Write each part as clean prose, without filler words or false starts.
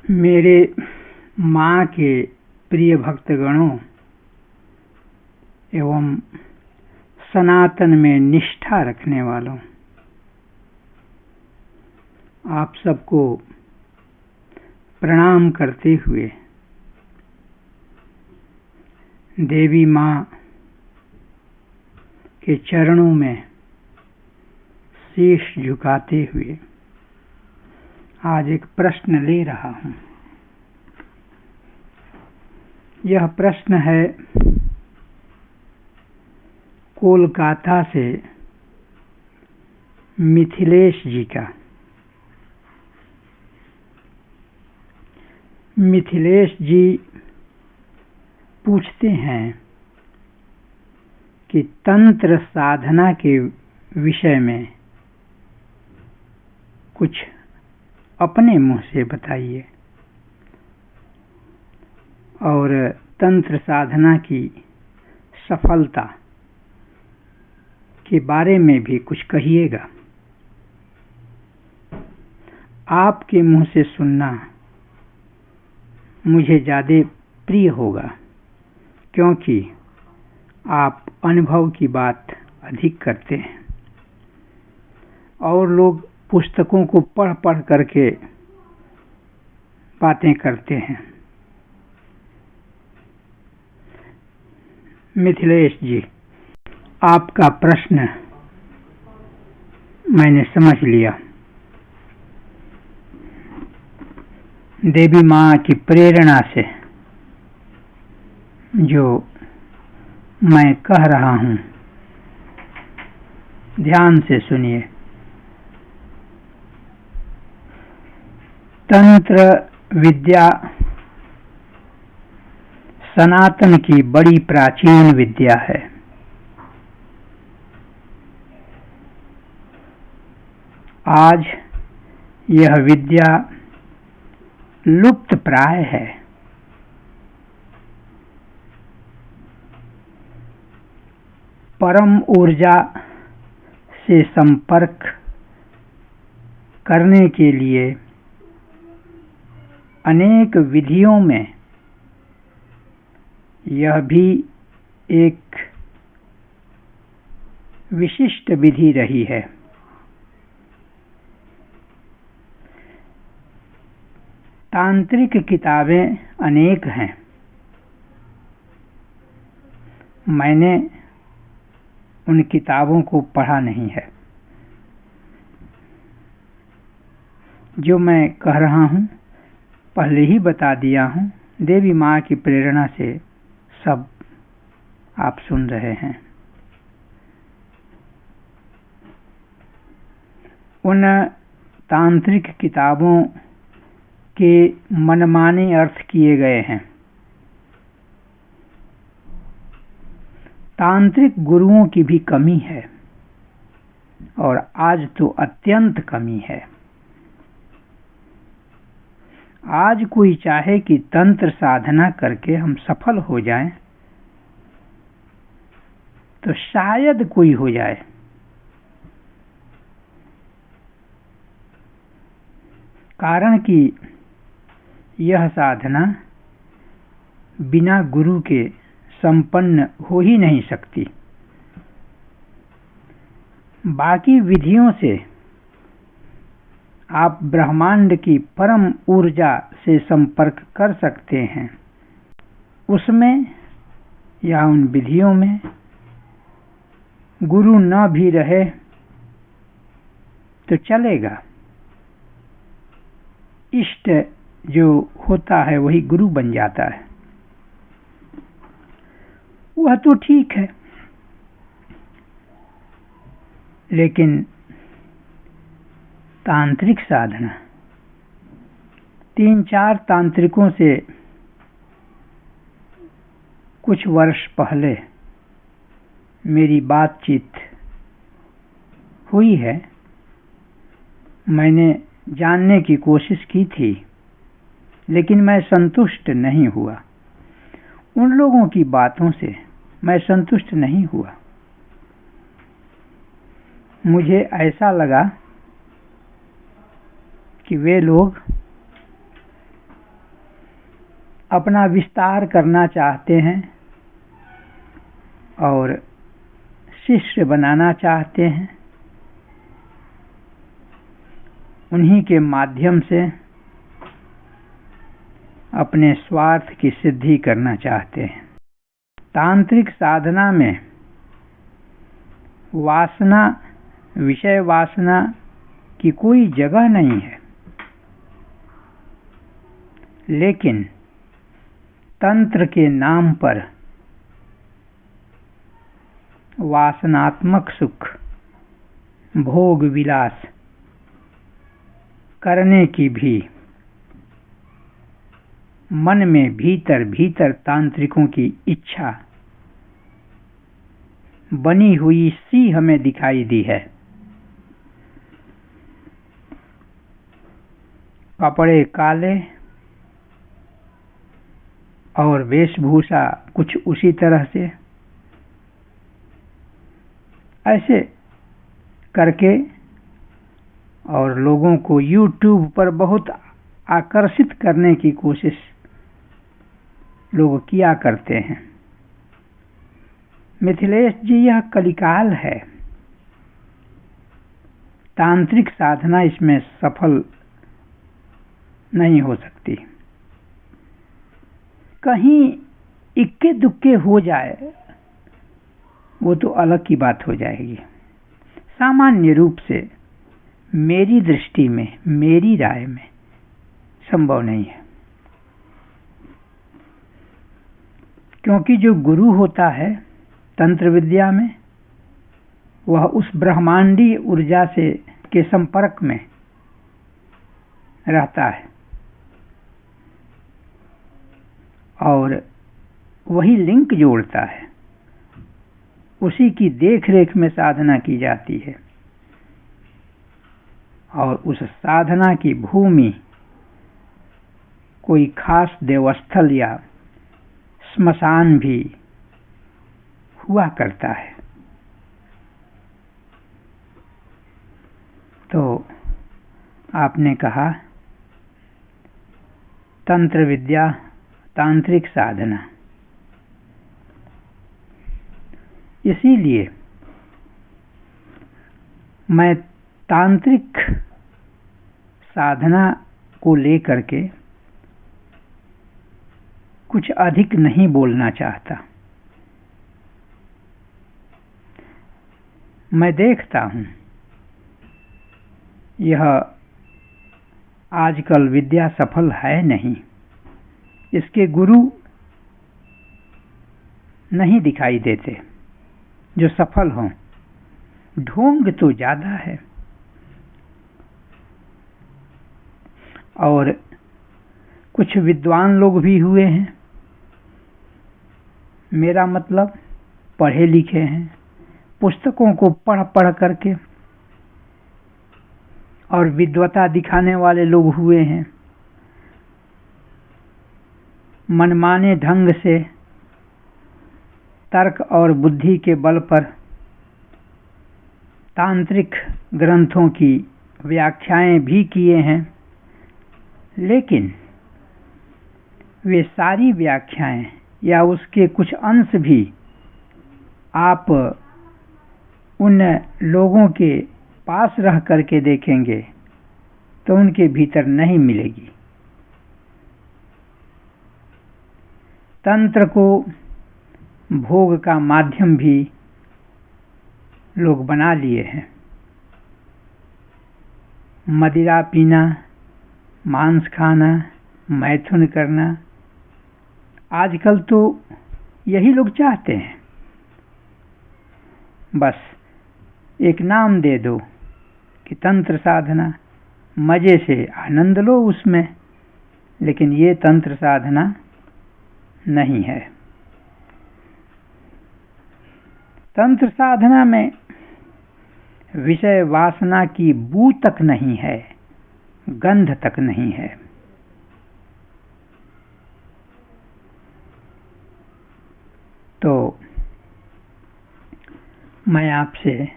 मेरे माँ के प्रिय भक्तगणों एवं सनातन में निष्ठा रखने वालों, आप सबको प्रणाम करते हुए देवी माँ के चरणों में शीश झुकाते हुए आज एक प्रश्न ले रहा हूँ। यह प्रश्न है कोलकाता से मिथिलेश जी का। मिथिलेश जी पूछते हैं कि तंत्र साधना के विषय में कुछ अपने मुंह से बताइए और तंत्र साधना की सफलता के बारे में भी कुछ कहिएगा। आपके मुंह से सुनना मुझे ज़्यादा प्रिय होगा, क्योंकि आप अनुभव की बात अधिक करते हैं और लोग पुस्तकों को पढ़ पढ़ करके बातें करते हैं। मिथिलेश जी, आपका प्रश्न मैंने समझ लिया। देवी माँ की प्रेरणा से जो मैं कह रहा हूँ, ध्यान से सुनिए। तंत्र विद्या सनातन की बड़ी प्राचीन विद्या है। आज यह विद्या लुप्त प्राय है। परम ऊर्जा से संपर्क करने के लिए अनेक विधियों में यह भी एक विशिष्ट विधि रही है। तांत्रिक किताबें अनेक हैं। मैंने उन किताबों को पढ़ा नहीं है। जो मैं कह रहा हूँ पहले ही बता दिया हूँ। देवी माँ की प्रेरणा से सब आप सुन रहे हैं। उन तांत्रिक किताबों के मनमाने अर्थ किए गए हैं। तांत्रिक गुरुओं की भी कमी है और आज तो अत्यंत कमी है। आज कोई चाहे कि तंत्र साधना करके हम सफल हो जाएं, तो शायद कोई हो जाए। कारण कि यह साधना बिना गुरु के संपन्न हो ही नहीं सकती। बाकी विधियों से आप ब्रह्मांड की परम ऊर्जा से संपर्क कर सकते हैं। उसमें या उन विधियों में गुरु न भी रहे तो चलेगा। इष्ट जो होता है वही गुरु बन जाता है। वह तो ठीक है, लेकिन तांत्रिक साधना 3-4 तांत्रिकों से कुछ वर्ष पहले मेरी बातचीत हुई है। मैंने जानने की कोशिश की थी, लेकिन मैं संतुष्ट नहीं हुआ। उन लोगों की बातों से मैं संतुष्ट नहीं हुआ। मुझे ऐसा लगा कि वे लोग अपना विस्तार करना चाहते हैं और शिष्य बनाना चाहते हैं, उन्हीं के माध्यम से अपने स्वार्थ की सिद्धि करना चाहते हैं। तांत्रिक साधना में वासना, विषय वासना की कोई जगह नहीं है, लेकिन तंत्र के नाम पर वासनात्मक सुख, भोग विलास करने की भी मन में भीतर भीतर तांत्रिकों की इच्छा बनी हुई सी हमें दिखाई दी है। कपड़े काले और वेशभूषा कुछ उसी तरह से, ऐसे करके और लोगों को YouTube पर बहुत आकर्षित करने की कोशिश लोग किया करते हैं। मिथिलेश जी, यह कलिकाल है, तांत्रिक साधना इसमें सफल नहीं हो सकती। कहीं इक्के दुक्के हो जाए वो तो अलग की बात हो जाएगी। सामान्य रूप से मेरी दृष्टि में, मेरी राय में संभव नहीं है, क्योंकि जो गुरु होता है तंत्र विद्या में, वह उस ब्रह्मांडीय ऊर्जा से के संपर्क में रहता है और वही लिंक जोड़ता है, उसी की देखरेख में साधना की जाती है और उस साधना की भूमि कोई खास देवस्थल या स्मशान भी हुआ करता है। तो आपने कहा तंत्र विद्या, तांत्रिक साधना, इसीलिए मैं तांत्रिक साधना को लेकर के कुछ अधिक नहीं बोलना चाहता। मैं देखता हूं यह आजकल विद्या सफल है नहीं, इसके गुरु नहीं दिखाई देते जो सफल हों। ढोंग तो ज्यादा है और कुछ विद्वान लोग भी हुए हैं, मेरा मतलब पढ़े लिखे हैं, पुस्तकों को पढ़ पढ़ करके और विद्वता दिखाने वाले लोग हुए हैं। मनमाने ढंग से तर्क और बुद्धि के बल पर तांत्रिक ग्रंथों की व्याख्याएं भी किए हैं, लेकिन वे सारी व्याख्याएं या उसके कुछ अंश भी आप उन लोगों के पास रह करके देखेंगे तो उनके भीतर नहीं मिलेगी। तंत्र को भोग का माध्यम भी लोग बना लिए हैं। मदिरा पीना, मांस खाना, मैथुन करना, आजकल तो यही लोग चाहते हैं। बस एक नाम दे दो कि तंत्र साधना, मजे से आनंद लो उसमें, लेकिन ये तंत्र साधना नहीं है। तंत्र साधना में विषय वासना की बू तक नहीं है, गंध तक नहीं है। तो मैं आपसे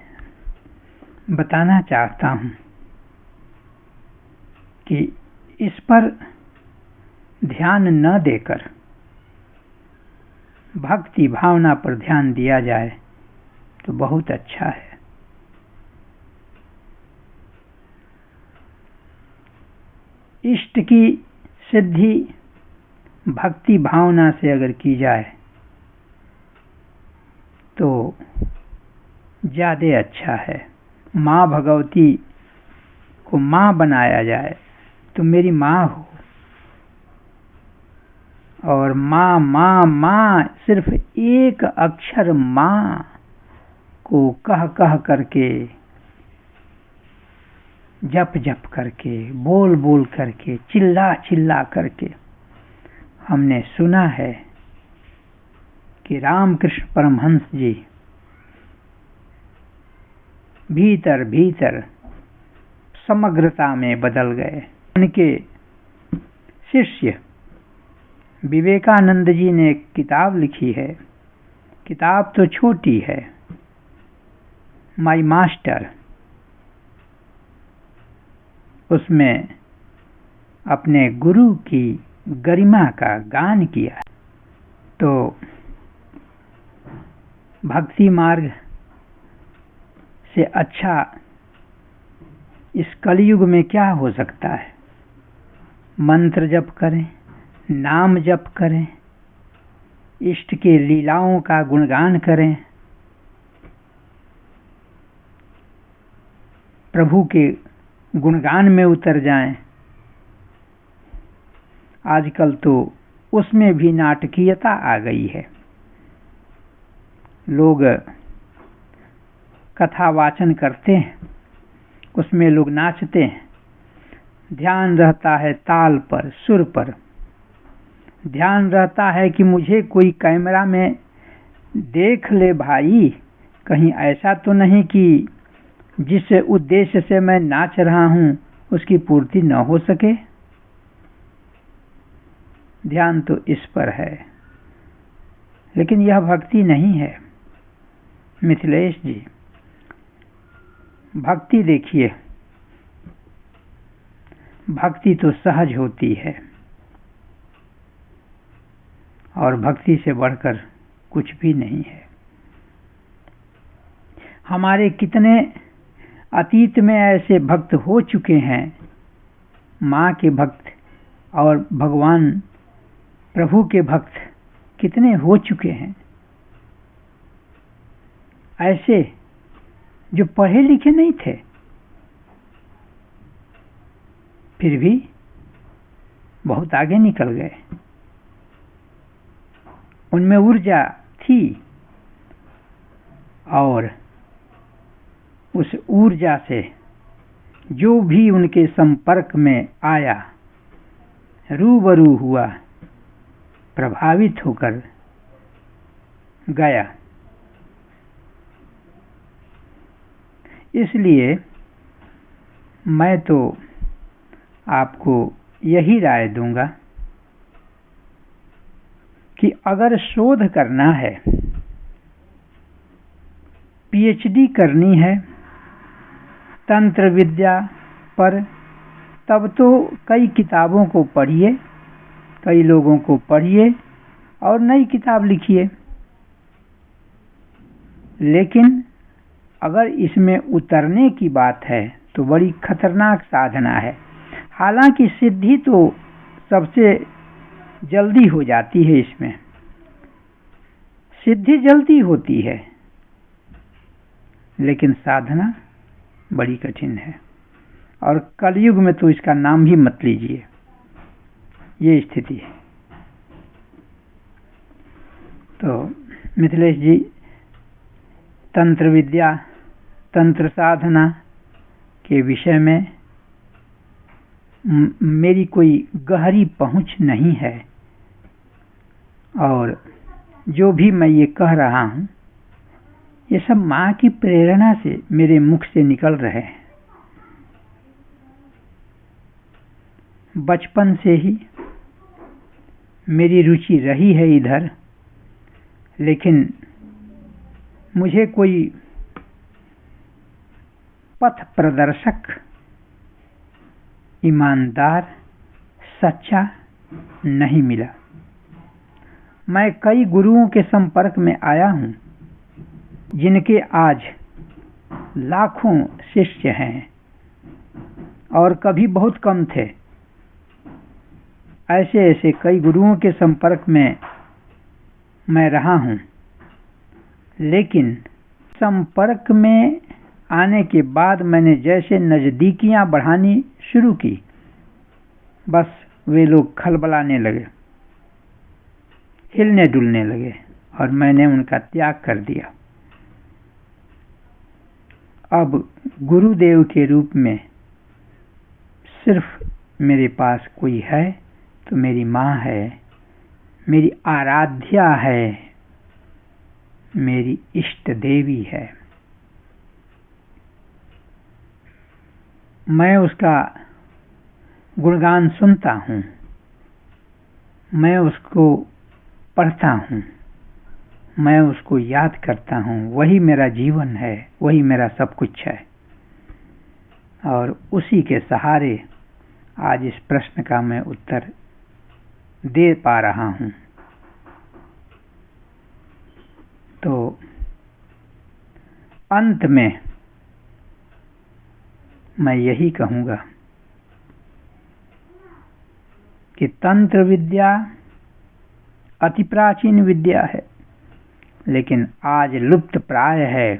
बताना चाहता हूं कि इस पर ध्यान न देकर भक्ति भावना पर ध्यान दिया जाए तो बहुत अच्छा है। इष्ट की सिद्धि भक्ति भावना से अगर की जाए तो ज्यादा अच्छा है। माँ भगवती को माँ बनाया जाए, तो मेरी माँ हो, और माँ माँ माँ सिर्फ एक अक्षर माँ को कह कह करके, जप जप करके, बोल बोल करके, चिल्ला चिल्ला करके हमने सुना है कि रामकृष्ण परमहंस जी भीतर भीतर समग्रता में बदल गए। उनके शिष्य विवेकानंद जी ने एक किताब लिखी है, किताब तो छोटी है, माय मास्टर। उसमें अपने गुरु की गरिमा का गान किया। तो भक्ति मार्ग से अच्छा इस कलयुग में क्या हो सकता है। मंत्र जप करें, नाम जप करें, इष्ट के लीलाओं का गुणगान करें, प्रभु के गुणगान में उतर जाएं। आजकल तो उसमें भी नाटकीयता आ गई है। लोग कथा वाचन करते हैं, उसमें लोग नाचते हैं, ध्यान रहता है ताल पर, सुर पर, ध्यान रहता है कि मुझे कोई कैमरा में देख ले भाई, कहीं ऐसा तो नहीं कि जिस उद्देश्य से मैं नाच रहा हूं उसकी पूर्ति न हो सके। ध्यान तो इस पर है, लेकिन यह भक्ति नहीं है। मिथिलेश जी, भक्ति देखिए, भक्ति तो सहज होती है और भक्ति से बढ़कर कुछ भी नहीं है। हमारे कितने अतीत में ऐसे भक्त हो चुके हैं, माँ के भक्त और भगवान प्रभु के भक्त कितने हो चुके हैं, ऐसे जो पढ़े लिखे नहीं थे, फिर भी बहुत आगे निकल गए। उनमें ऊर्जा थी और उस ऊर्जा से जो भी उनके संपर्क में आया, रूबरू हुआ, प्रभावित होकर गया। इसलिए मैं तो आपको यही राय दूंगा कि अगर शोध करना है, पीएचडी करनी है तंत्र विद्या पर, तब तो कई किताबों को पढ़िए, कई लोगों को पढ़िए और नई किताब लिखिए। लेकिन अगर इसमें उतरने की बात है तो बड़ी खतरनाक साधना है। हालांकि सिद्धि तो सबसे जल्दी हो जाती है, इसमें सिद्धि जल्दी होती है, लेकिन साधना बड़ी कठिन है। और कलयुग में तो इसका नाम भी मत लीजिए, ये स्थिति है। तो मिथिलेश जी, तंत्र विद्या, तंत्र साधना के विषय में मेरी कोई गहरी पहुंच नहीं है, और जो भी मैं ये कह रहा हूं ये सब माँ की प्रेरणा से मेरे मुख से निकल रहे हैं। बचपन से ही मेरी रुचि रही है इधर, लेकिन मुझे कोई पथ प्रदर्शक, ईमानदार, सच्चा नहीं मिला। मैं कई गुरुओं के संपर्क में आया हूँ जिनके आज लाखों शिष्य हैं और कभी बहुत कम थे। ऐसे ऐसे कई गुरुओं के संपर्क में मैं रहा हूँ, लेकिन संपर्क में आने के बाद मैंने जैसे नज़दीकियाँ बढ़ानी शुरू की, बस वे लोग खलबलाने लगे, हिलने डुलने लगे और मैंने उनका त्याग कर दिया। अब गुरुदेव के रूप में सिर्फ मेरे पास कोई है तो मेरी माँ है, मेरी आराध्या है, मेरी इष्ट देवी है। मैं उसका गुणगान सुनता हूँ, मैं उसको पढ़ता हूँ, मैं उसको याद करता हूँ। वही मेरा जीवन है, वही मेरा सब कुछ है और उसी के सहारे आज इस प्रश्न का मैं उत्तर दे पा रहा हूँ। तो अंत में मैं यही कहूँगा कि तंत्र विद्या अति प्राचीन विद्या है, लेकिन आज लुप्त प्राय है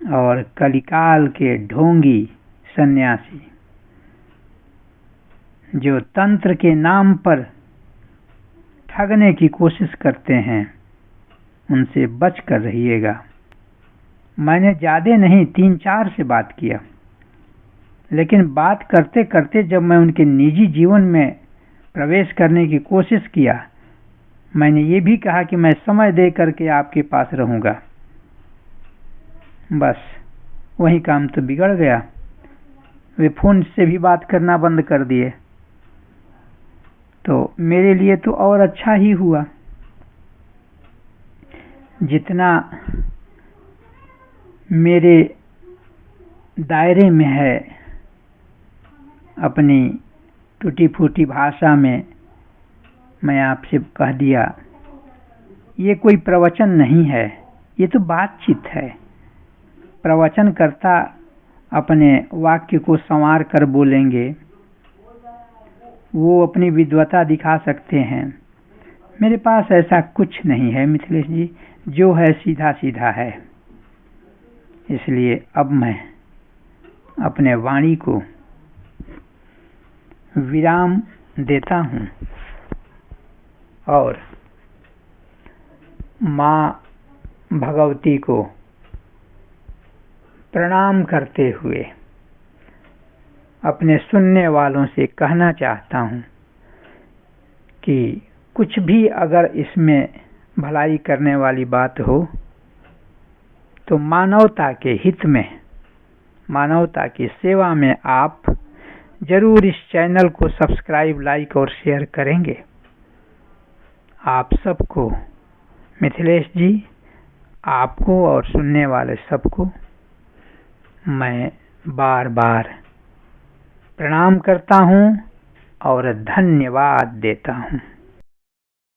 और कलिकाल के ढोंगी सन्यासी जो तंत्र के नाम पर ठगने की कोशिश करते हैं, उनसे बच कर रहिएगा। मैंने ज़्यादा नहीं 3-4 से बात किया, लेकिन बात करते करते जब मैं उनके निजी जीवन में प्रवेश करने की कोशिश किया, मैंने ये भी कहा कि मैं समय दे करके आपके पास रहूँगा। बस वही काम तो बिगड़ गया। वे फ़ोन से भी बात करना बंद कर दिए, तो मेरे लिए तो और अच्छा ही हुआ। जितना मेरे दायरे में है, अपनी टूटी फूटी भाषा में मैं आपसे कह दिया। ये कोई प्रवचन नहीं है, ये तो बातचीत है। प्रवचन करता अपने वाक्य को संवार कर बोलेंगे, वो अपनी विद्वता दिखा सकते हैं। मेरे पास ऐसा कुछ नहीं है मिथिलेश जी, जो है सीधा सीधा है। इसलिए अब मैं अपने वाणी को विराम देता हूँ और माँ भगवती को प्रणाम करते हुए अपने सुनने वालों से कहना चाहता हूँ कि कुछ भी अगर इसमें भलाई करने वाली बात हो तो मानवता के हित में, मानवता की सेवा में आप जरूर इस चैनल को सब्सक्राइब, लाइक और शेयर करेंगे। आप सबको, मिथिलेश जी, आपको और सुनने वाले सबको मैं बार बार प्रणाम करता हूँ और धन्यवाद देता हूँ।